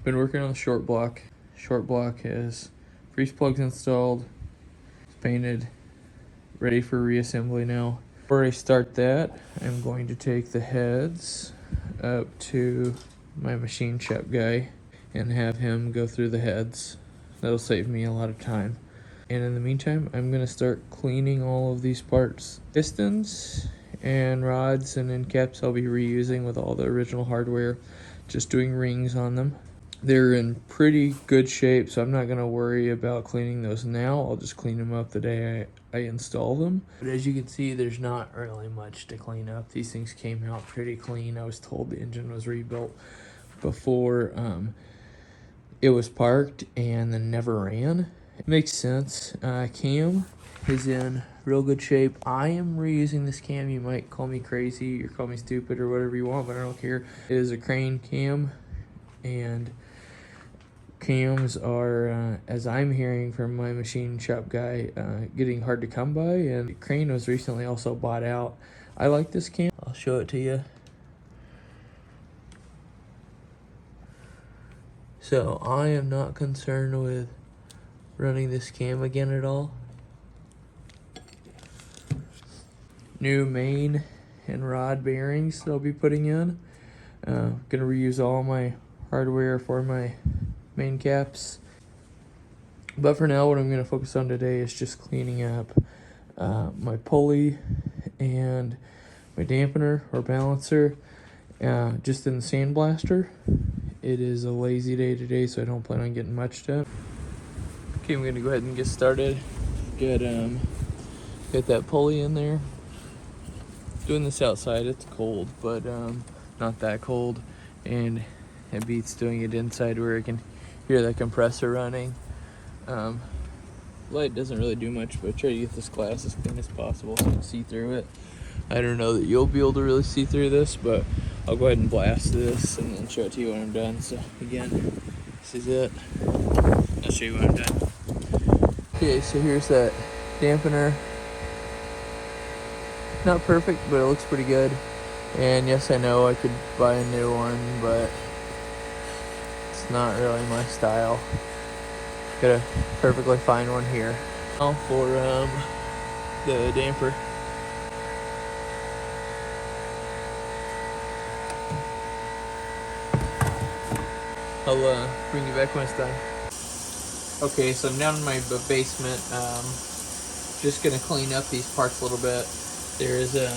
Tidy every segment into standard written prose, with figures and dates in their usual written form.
Been working on the short block. Short block has freeze plugs installed. It's painted, ready for reassembly now. Before I start that, I'm going to take the heads up to my machine shop guy and have him go through the heads. That'll save me a lot of time. And in the meantime, I'm gonna start cleaning all of these parts. Pistons and rods and end caps I'll be reusing with all the original hardware, just doing rings on them. They're in pretty good shape, so I'm not gonna worry about cleaning those now. I'll just clean them up the day I install them. But as you can see, there's not really much to clean up. These things came out pretty clean. I was told the engine was rebuilt before it was parked and then never ran. It makes sense. Cam is in real good shape. I am reusing this cam. You might call me crazy or call me stupid or whatever you want, but I don't care. It is a crane cam, and cams are, as I'm hearing from my machine shop guy, getting hard to come by, and crane was recently also bought out. I like this cam. I'll show it to you. So I am not concerned with running this cam again at all. New main and rod bearings that I'll be putting in. Gonna reuse all my hardware for my main caps. But for now, what I'm gonna focus on today is just cleaning up my pulley and my dampener or balancer, just in the sandblaster. It is a lazy day today, so I don't plan on getting much done. Okay, I'm gonna go ahead and get started. Get that pulley in there. Doing this outside, it's cold, but not that cold, and it beats doing it inside where I can hear the compressor running. Light doesn't really do much, but I try to get this glass as clean as possible so I can see through it. I don't know that you'll be able to really see through this, but I'll go ahead and blast this and then show it to you when I'm done. So again, this is it. I'll show you when I'm done. Okay, so here's that dampener. Not perfect, but it looks pretty good. And yes, I know I could buy a new one, but it's not really my style. Got a perfectly fine one here. Now for the damper. I'll bring you back when it's done. Okay, so I'm down in my basement. Just gonna clean up these parts a little bit. There is that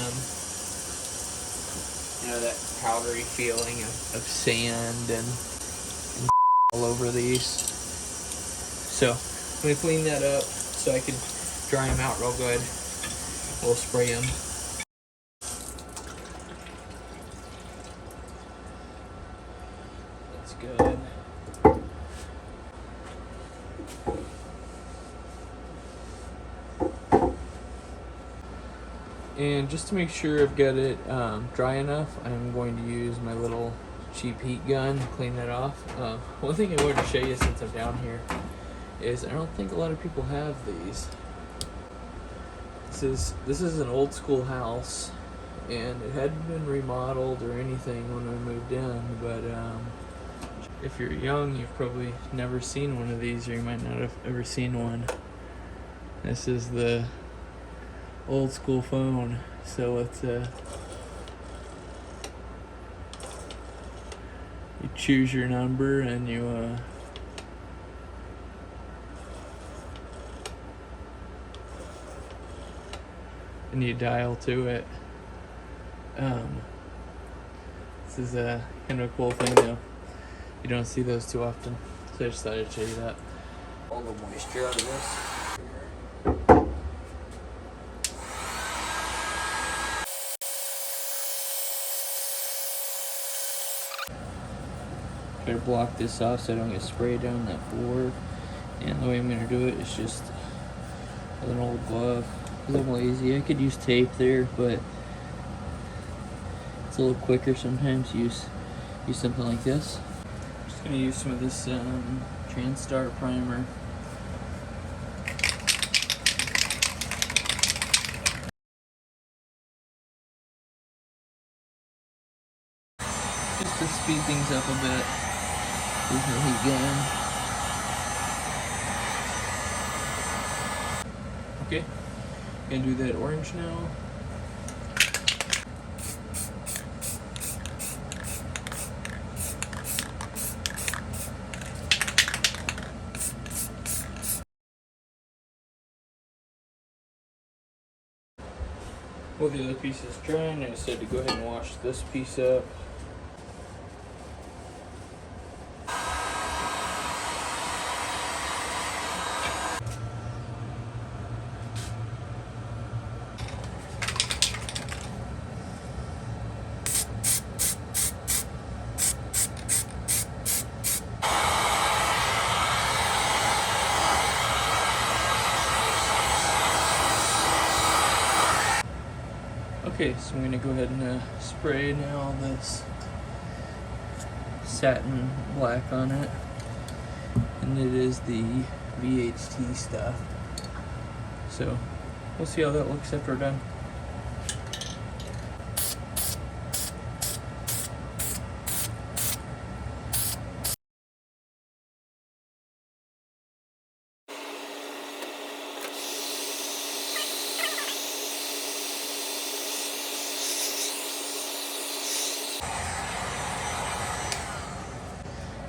powdery feeling of sand and all over these. So I'm gonna clean that up so I can dry them out real good. We'll spray them. That's good. And just to make sure I've got it dry enough, I'm going to use my little cheap heat gun to clean that off. One thing I wanted to show you since I'm down here is I don't think a lot of people have these. This is an old school house, and it hadn't been remodeled or anything when we moved in, but if you're young, you've probably never seen one of these, or you might not have ever seen one. This is the old school phone, so it's you choose your number and you dial to it. This is a kind of a cool thing though. You don't see those too often, so I just thought I'd show you that. All the moisture out of this. Try to block this off so I don't get sprayed down that floor. And the way I'm going to do it is just with an old glove. Because I'm lazy. I could use tape there, but it's a little quicker sometimes. Use something like this. I'm just going to use some of this TransStar primer. Just to speed things up a bit. Here's the heat gun. Okay, gonna do that orange now. Well, the other piece is drying, I decided to go ahead and wash this piece up. Okay, so I'm going to go ahead and spray now this satin black on it. And it is the VHT stuff. So, we'll see how that looks after we're done.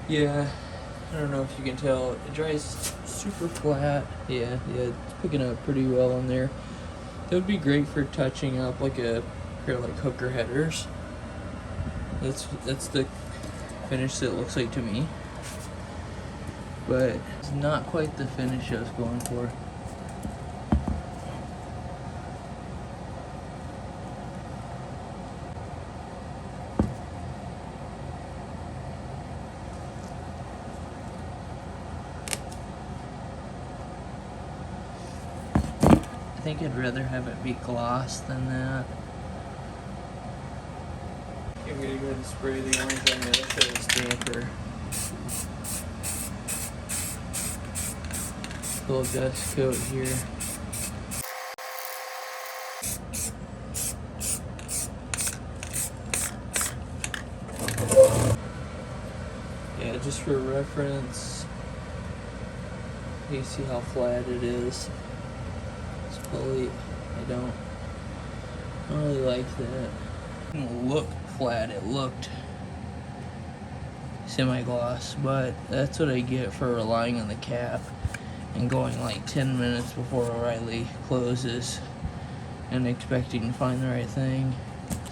Yeah, I don't know if you can tell, it dries super flat. Yeah, it's picking up pretty well in there. That would be great for touching up like a pair of like hooker headers. That's the finish that it looks like to me. But it's not quite the finish I was going for. I think I'd rather have it be gloss than that. I'm gonna go ahead and spray the orange on the other side of this damper. Little dust coat here. Yeah, just for reference, you see how flat it is. It's probably, I don't really like that. It didn't look flat, it looked semi-gloss, but that's what I get for relying on the cap and going like 10 minutes before O'Reilly closes and expecting to find the right thing.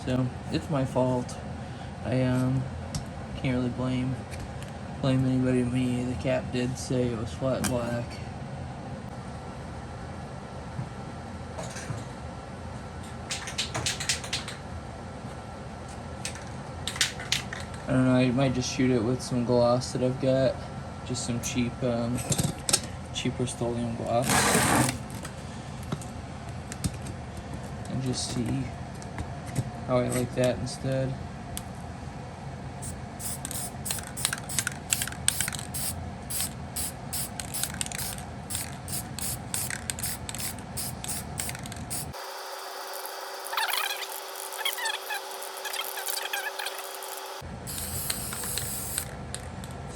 So it's my fault. I can't really blame anybody but me. The cap did say it was flat black. I don't know, I might just shoot it with some gloss that I've got. Just some cheap Rust-Oleum gloss. And just see how I like that instead.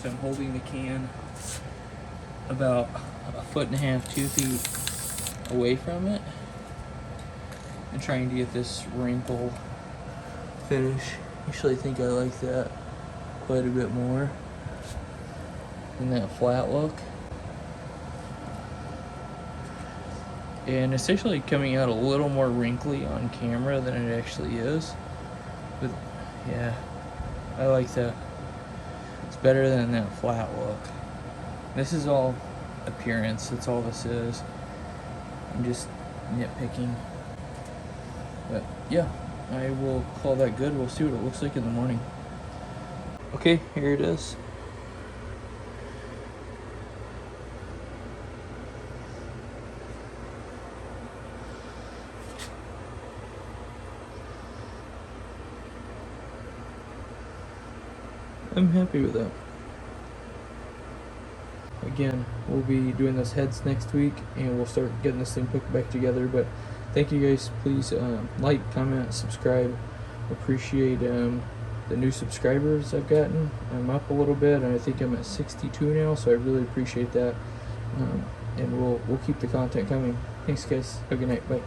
So I'm holding the can about 1.5 to 2 feet away from it and trying to get this wrinkle finish. Usually think I like that quite a bit more than that flat look. And it's actually coming out a little more wrinkly on camera than it actually is. But yeah, I like that. It's better than that flat look. This is all appearance, that's all this is. I'm just nitpicking. But yeah, I will call that good. We'll see what it looks like in the morning. Okay, here it is. I'm happy with that. Again, we'll be doing this heads next week and we'll start getting this thing put back together. But thank you guys. Please like, comment, subscribe. Appreciate the new subscribers I've gotten. I'm up a little bit, and I think I'm at 62 now, so I really appreciate that. And we'll keep the content coming. Thanks, guys. Have a good night. Bye.